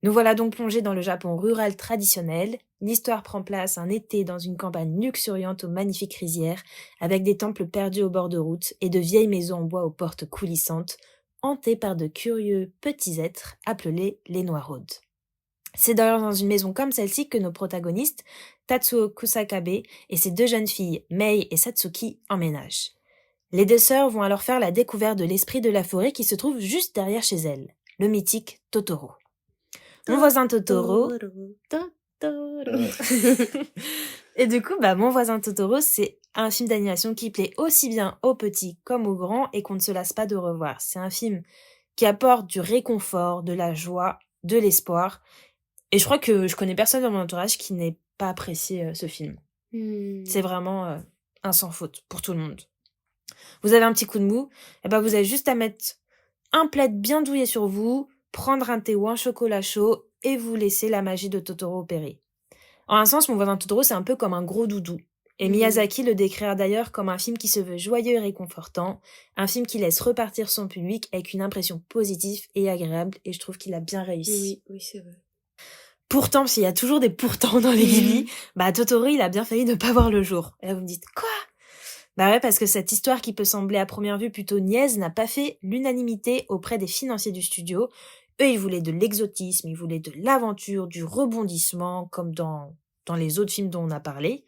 Nous voilà donc plongés dans le Japon rural traditionnel. L'histoire prend place un été dans une campagne luxuriante aux magnifiques rizières, avec des temples perdus au bord de route et de vieilles maisons en bois aux portes coulissantes, hantées par de curieux petits êtres appelés les Noiraudes. C'est d'ailleurs dans une maison comme celle-ci que nos protagonistes, Tatsuo Kusakabe et ses deux jeunes filles, Mei et Satsuki, emménagent. Les deux sœurs vont alors faire la découverte de l'esprit de la forêt qui se trouve juste derrière chez elles, le mythique Totoro. Mon voisin Totoro. Et du coup, Mon voisin Totoro, c'est un film d'animation qui plaît aussi bien aux petits comme aux grands et qu'on ne se lasse pas de revoir. C'est un film qui apporte du réconfort, de la joie, de l'espoir. Et je crois que je connais personne dans mon entourage qui n'ait pas apprécié ce film. C'est vraiment un sans faute pour tout le monde. Vous avez un petit coup de mou, vous avez juste à mettre un plaid bien douillet sur vous, prendre un thé ou un chocolat chaud et vous laisser la magie de Totoro opérer. En un sens, Mon voisin Totoro, c'est un peu comme un gros doudou. Et Miyazaki le décrira d'ailleurs comme un film qui se veut joyeux et réconfortant, un film qui laisse repartir son public avec une impression positive et agréable, et je trouve qu'il a bien réussi. Oui, c'est vrai. Pourtant, parce qu'il y a toujours des pourtants dans les Ghibli, Totoro, il a bien failli ne pas voir le jour. Et là, vous me dites, quoi ? Ouais, parce que cette histoire qui peut sembler à première vue plutôt niaise n'a pas fait l'unanimité auprès des financiers du studio. Eux, ils voulaient de l'exotisme, ils voulaient de l'aventure, du rebondissement, comme dans les autres films dont on a parlé.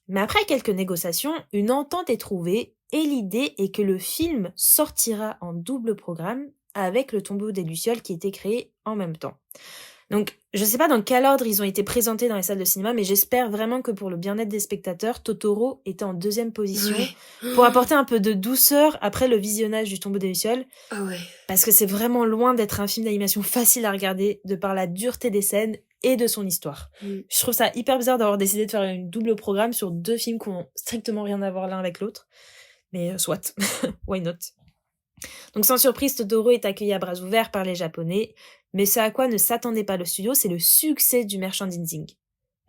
Mais après quelques négociations, une entente est trouvée et l'idée est que le film sortira en double programme avec Le Tombeau des Lucioles qui était créé en même temps. Donc, je sais pas dans quel ordre ils ont été présentés dans les salles de cinéma, mais j'espère vraiment que pour le bien-être des spectateurs, Totoro était en deuxième position pour apporter un peu de douceur après le visionnage du Tombeau des Lucioles. Ah ouais. Parce que c'est vraiment loin d'être un film d'animation facile à regarder de par la dureté des scènes et de son histoire. Je trouve ça hyper bizarre d'avoir décidé de faire une double programme sur deux films qui ont strictement rien à voir l'un avec l'autre. Mais soit, why not? Donc sans surprise, Totoro est accueilli à bras ouverts par les Japonais, mais ce à quoi ne s'attendait pas le studio, c'est le succès du merchandising.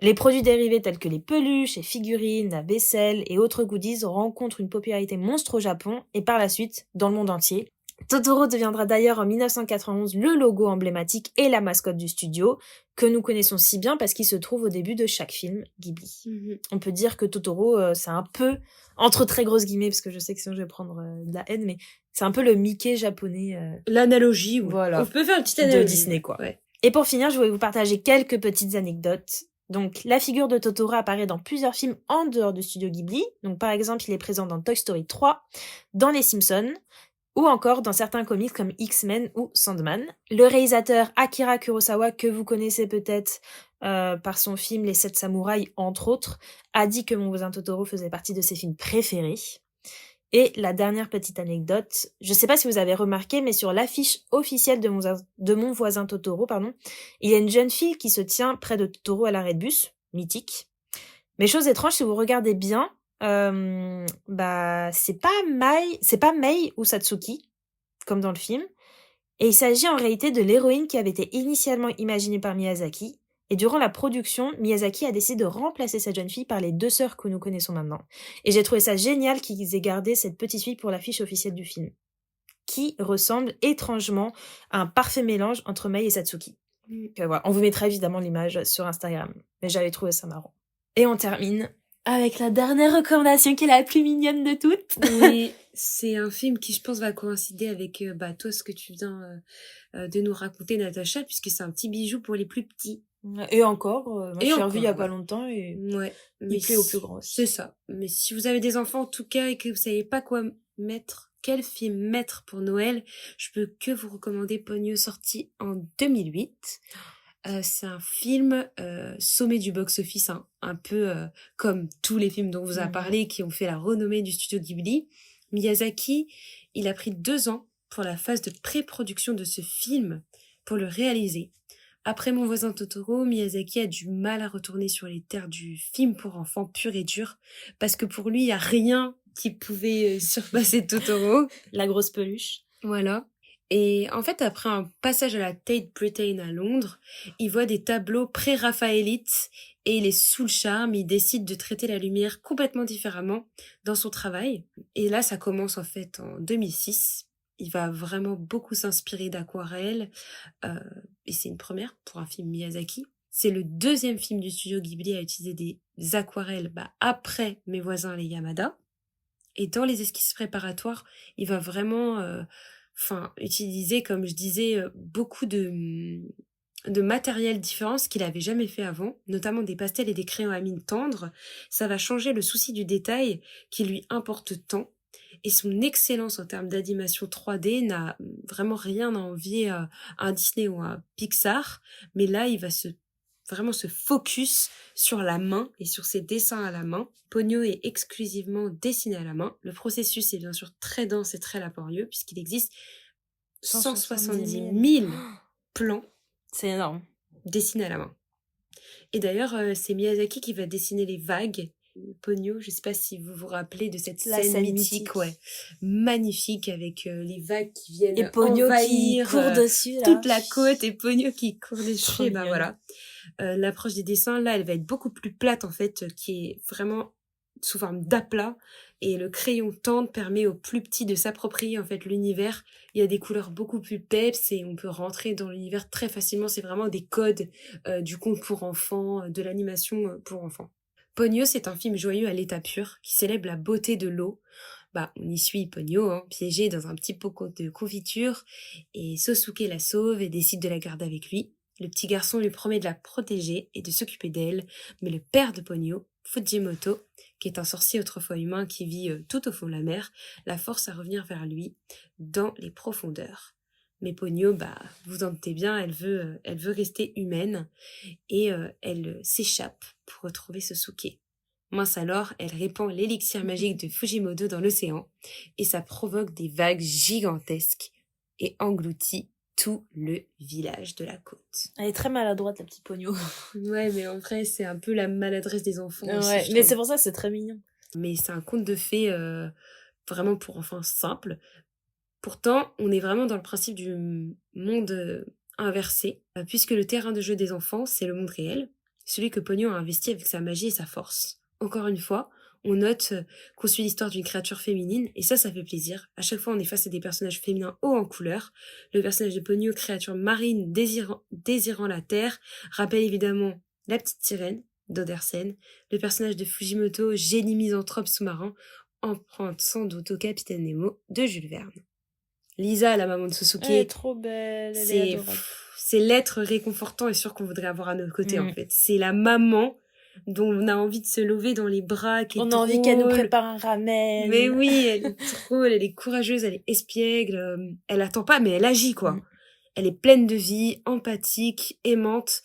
Les produits dérivés tels que les peluches, les figurines, la vaisselle et autres goodies rencontrent une popularité monstre au Japon et par la suite dans le monde entier. Totoro deviendra d'ailleurs en 1991 le logo emblématique et la mascotte du studio, que nous connaissons si bien parce qu'il se trouve au début de chaque film Ghibli. On peut dire que Totoro, c'est un peu, entre très grosses guillemets, parce que je sais que sinon je vais prendre de la haine, mais c'est un peu le Mickey japonais. L'analogie, oui. Voilà. On peut faire une petite analogie. De Disney, quoi. Ouais. Et pour finir, je voulais vous partager quelques petites anecdotes. Donc, la figure de Totoro apparaît dans plusieurs films en dehors du studio Ghibli. Donc, par exemple, il est présent dans Toy Story 3, dans Les Simpsons, ou encore dans certains comics comme X-Men ou Sandman. Le réalisateur Akira Kurosawa, que vous connaissez peut-être par son film Les 7 Samouraïs, entre autres, a dit que Mon voisin Totoro faisait partie de ses films préférés. Et la dernière petite anecdote, je sais pas si vous avez remarqué, mais sur l'affiche officielle de Mon voisin Totoro, il y a une jeune fille qui se tient près de Totoro à l'arrêt de bus, mythique. Mais chose étrange, si vous regardez bien, c'est pas Mei ou Satsuki, comme dans le film. Et il s'agit en réalité de l'héroïne qui avait été initialement imaginée par Miyazaki. Et durant la production, Miyazaki a décidé de remplacer cette jeune fille par les deux sœurs que nous connaissons maintenant. Et j'ai trouvé ça génial qu'ils aient gardé cette petite fille pour l'affiche officielle du film, qui ressemble étrangement à un parfait mélange entre Mei et Satsuki. Voilà. On vous mettra évidemment l'image sur Instagram, mais j'avais trouvé ça marrant. Et on termine avec la dernière recommandation qui est la plus mignonne de toutes. Oui, c'est un film qui, je pense, va coïncider avec toi, ce que tu viens de nous raconter, Natacha, puisque c'est un petit bijou pour les plus petits. Et encore, moi je l'ai revu il y a pas longtemps et il plaît aux plus gros. C'est ça. Mais si vous avez des enfants en tout cas et que vous savez pas quoi mettre, quel film mettre pour Noël, je peux que vous recommander Ponyo, sorti en 2008. C'est un film sommet du box-office, un peu comme tous les films dont on vous a parlé qui ont fait la renommée du studio Ghibli. Miyazaki, il a pris 2 ans pour la phase de pré-production de ce film pour le réaliser. Après Mon voisin Totoro, Miyazaki a du mal à retourner sur les terres du film pour enfants pur et dur, parce que pour lui, il n'y a rien qui pouvait surpasser Totoro. La grosse peluche. Voilà. Et en fait, après un passage à la Tate Britain à Londres, il voit des tableaux pré-raphaélites et il est sous le charme, il décide de traiter la lumière complètement différemment dans son travail. Et là, ça commence en fait en 2006. Il va vraiment beaucoup s'inspirer d'aquarelles, et c'est une première pour un film Miyazaki. C'est le 2e film du studio Ghibli à utiliser des aquarelles après Mes voisins les Yamada. Et dans les esquisses préparatoires, il va vraiment utiliser, comme je disais, beaucoup de matériel différent, ce qu'il avait jamais fait avant, notamment des pastels et des crayons à mine tendre. Ça va changer le souci du détail qui lui importe tant. Et son excellence en termes d'animation 3D n'a vraiment rien à envier à un Disney ou à un Pixar. Mais là, il va se vraiment se focus sur la main et sur ses dessins à la main. Ponyo est exclusivement dessiné à la main. Le processus est bien sûr très dense et très laborieux puisqu'il existe 170 000 plans C'est énorme. dessinés à la main. Et d'ailleurs, c'est Miyazaki qui va dessiner les vagues. Ponyo, je sais pas si vous vous rappelez de cette La scène scène mythique, mythique. ouais, magnifique avec les vagues qui viennent Et Ponyo qui envahir court dessus, là. toute la côte et Ponyo qui court dessus. Trop Et ben mignon. voilà, l'approche des dessins là, elle va être beaucoup plus plate en fait, qui est vraiment sous forme d'aplat. Et le crayon tendre permet aux plus petits de s'approprier en fait l'univers. Il y a des couleurs beaucoup plus peps et on peut rentrer dans l'univers très facilement. C'est vraiment des codes du conte pour enfants, de l'animation pour enfants. Ponyo, c'est un film joyeux à l'état pur qui célèbre la beauté de l'eau. On y suit Ponyo, piégé dans un petit pot de confiture, et Sosuke la sauve et décide de la garder avec lui. Le petit garçon lui promet de la protéger et de s'occuper d'elle, mais le père de Ponyo, Fujimoto, qui est un sorcier autrefois humain qui vit tout au fond de la mer, la force à revenir vers lui dans les profondeurs. Mais Ponyo, vous en doutez bien, elle veut rester humaine et elle s'échappe pour retrouver Sosuke. Mince alors, elle répand l'élixir magique de Fujimoto dans l'océan et ça provoque des vagues gigantesques et engloutit tout le village de la côte. Elle est très maladroite, la petite Ponyo. Ouais, mais en vrai, c'est un peu la maladresse des enfants aussi, Ouais, je mais trouve. c'est pour ça que c'est très mignon. Mais c'est un conte de fées vraiment pour enfants simple. Pourtant, on est vraiment dans le principe du monde inversé, puisque le terrain de jeu des enfants, c'est le monde réel, celui que Ponyo a investi avec sa magie et sa force. Encore une fois, on note qu'on suit l'histoire d'une créature féminine, et ça fait plaisir. À chaque fois, on est face à des personnages féminins hauts en couleur. Le personnage de Ponyo, créature marine désirant la terre, rappelle évidemment la petite sirène d'Odersen. Le personnage de Fujimoto, génie misanthrope sous-marin, emprunte sans doute au Capitaine Nemo de Jules Verne. Lisa, la maman de Sosuke, Elle est trop belle, elle est adorable. c'est l'être réconfortant et sûr qu'on voudrait avoir à nos côtés en fait. C'est la maman dont on a envie de se lever dans les bras, qui est On a drôle. envie qu'elle nous prépare un ramen. Mais oui, elle est drôle, elle est courageuse, elle est espiègle, elle attend pas mais elle agit quoi. Elle est pleine de vie, empathique, aimante,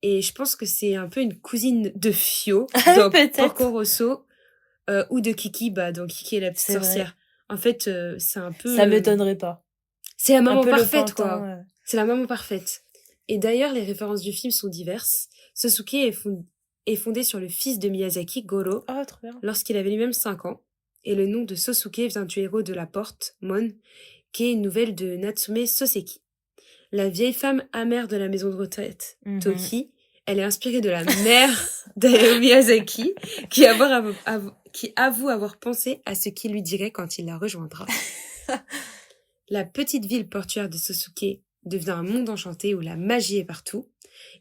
et je pense que c'est un peu une cousine de Fio dans Porco Rosso ou de Kiki, dans Kiki et la petite sorcière. En fait, c'est un peu... Ça m'étonnerait pas. C'est la maman parfaite, le quoi. ouais. C'est la maman parfaite. Et d'ailleurs, les références du film sont diverses. Sosuke est fondé sur le fils de Miyazaki, Goro, Trop bien. lorsqu'il avait lui-même 5 ans. Et le nom de Sosuke vient du héros de La Porte, Mon, qui est une nouvelle de Natsume Soseki. La vieille femme amère de la maison de retraite, Toki, elle est inspirée de la mère d'Hayao Miyazaki, qui avoue avoir pensé à ce qu'il lui dirait quand il la rejoindra. La petite ville portuaire de Sosuke devient un monde enchanté où la magie est partout,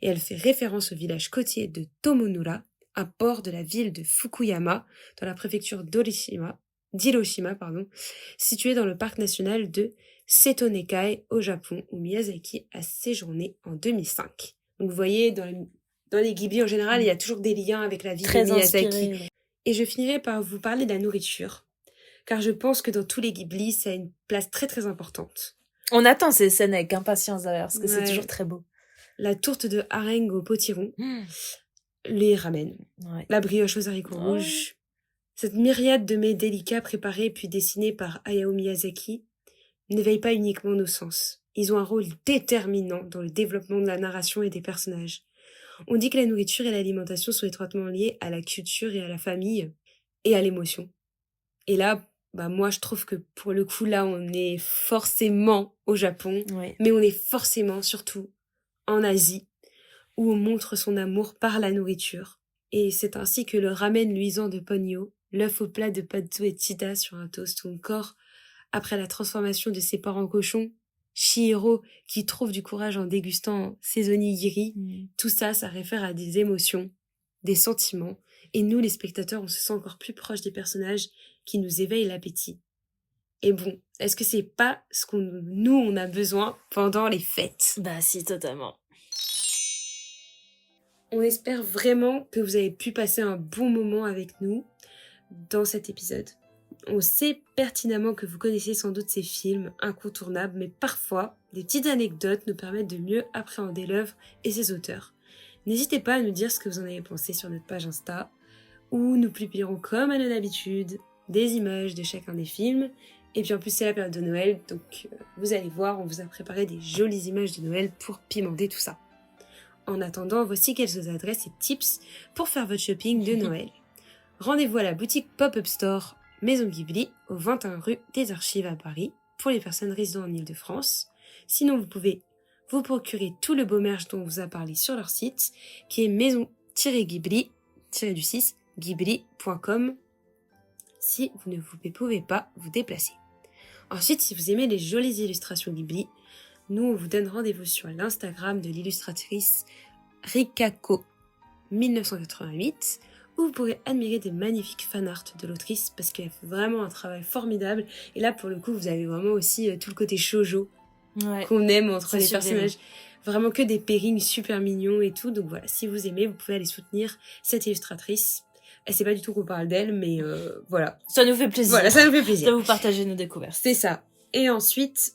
et elle fait référence au village côtier de Tomonura, un port de la ville de Fukuyama, dans la préfecture d'Hiroshima, situé dans le parc national de Seto Nekai au Japon, où Miyazaki a séjourné en 2005. Donc vous voyez, dans les Ghibli en général, il y a toujours des liens avec la vie de Miyazaki. Inspiré. Et je finirai par vous parler de la nourriture, car je pense que dans tous les Ghibli, ça a une place très très importante. On attend ces scènes avec impatience d'ailleurs, parce que c'est toujours très beau. La tourte de hareng au potiron, les ramen, la brioche aux haricots rouges, cette myriade de mets délicats préparés puis dessinés par Hayao Miyazaki n'éveillent pas uniquement nos sens. Ils ont un rôle déterminant dans le développement de la narration et des personnages. On dit que la nourriture et l'alimentation sont étroitement liées à la culture et à la famille et à l'émotion. Et là, moi je trouve que pour le coup là, on est forcément au Japon, mais on est forcément surtout en Asie, où on montre son amour par la nourriture. Et c'est ainsi que le ramen luisant de Ponyo, l'œuf au plat de Patsu et Chita sur un toast, ou encore, après la transformation de ses parents en cochons, Chihiro qui trouve du courage en dégustant ses onigiri, tout ça, ça réfère à des émotions, des sentiments, et nous, les spectateurs, on se sent encore plus proche des personnages qui nous éveillent l'appétit. Et bon, est-ce que c'est pas ce on a besoin pendant les fêtes ? Si, totalement. On espère vraiment que vous avez pu passer un bon moment avec nous dans cet épisode. On sait pertinemment que vous connaissez sans doute ces films incontournables, mais parfois, des petites anecdotes nous permettent de mieux appréhender l'œuvre et ses auteurs. N'hésitez pas à nous dire ce que vous en avez pensé sur notre page Insta, où nous publierons comme à notre habitude des images de chacun des films. Et puis en plus c'est la période de Noël, donc vous allez voir, on vous a préparé des jolies images de Noël pour pimenter tout ça. En attendant, voici quelques adresses et tips pour faire votre shopping de Noël. Rendez-vous à la boutique Pop-Up Store Maison Ghibli, au 21 rue des Archives à Paris, pour les personnes résidant en Île-de-France. Sinon, vous pouvez vous procurer tout le beau merch dont on vous a parlé sur leur site, qui est maison-ghibli-du-6 ghibli.com, si vous ne pouvez pas vous déplacer. Ensuite, si vous aimez les jolies illustrations Ghibli, nous on vous donne rendez-vous sur l'Instagram de l'illustratrice Rikako 1988, où vous pourrez admirer des magnifiques fanarts de l'autrice parce qu'elle fait vraiment un travail formidable. Et là, pour le coup, vous avez vraiment aussi tout le côté shoujo qu'on aime entre les personnages. Vraiment que des pairings super mignons et tout. Donc voilà, si vous aimez, vous pouvez aller soutenir cette illustratrice. Elle sait pas du tout qu'on parle d'elle, mais voilà. Ça nous fait plaisir. Voilà, ça nous fait plaisir. De vous partager nos découvertes. C'est ça. Et ensuite,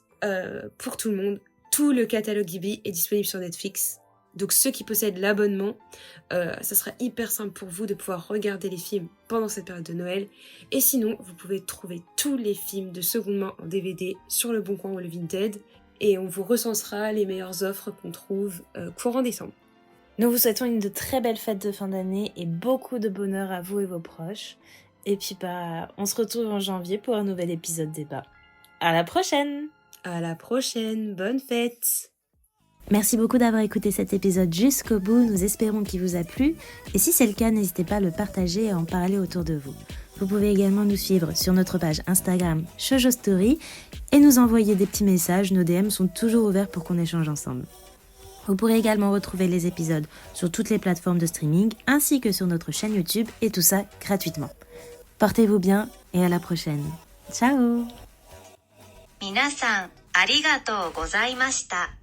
pour tout le monde, tout le catalogue Ghibli est disponible sur Netflix. Donc ceux qui possèdent l'abonnement, ça sera hyper simple pour vous de pouvoir regarder les films pendant cette période de Noël. Et sinon, vous pouvez trouver tous les films de seconde main en DVD sur Le Bon Coin ou le Vinted. Et on vous recensera les meilleures offres qu'on trouve courant décembre. Nous vous souhaitons une de très belles fêtes de fin d'année et beaucoup de bonheur à vous et vos proches. Et puis on se retrouve en janvier pour un nouvel épisode débat. À la prochaine! À la prochaine, bonne fête! Merci beaucoup d'avoir écouté cet épisode jusqu'au bout, nous espérons qu'il vous a plu. Et si c'est le cas, n'hésitez pas à le partager et à en parler autour de vous. Vous pouvez également nous suivre sur notre page Instagram Shoujo Story et nous envoyer des petits messages, nos DM sont toujours ouverts pour qu'on échange ensemble. Vous pourrez également retrouver les épisodes sur toutes les plateformes de streaming ainsi que sur notre chaîne YouTube et tout ça gratuitement. Portez-vous bien et à la prochaine. Ciao! 皆さんありがとうございました。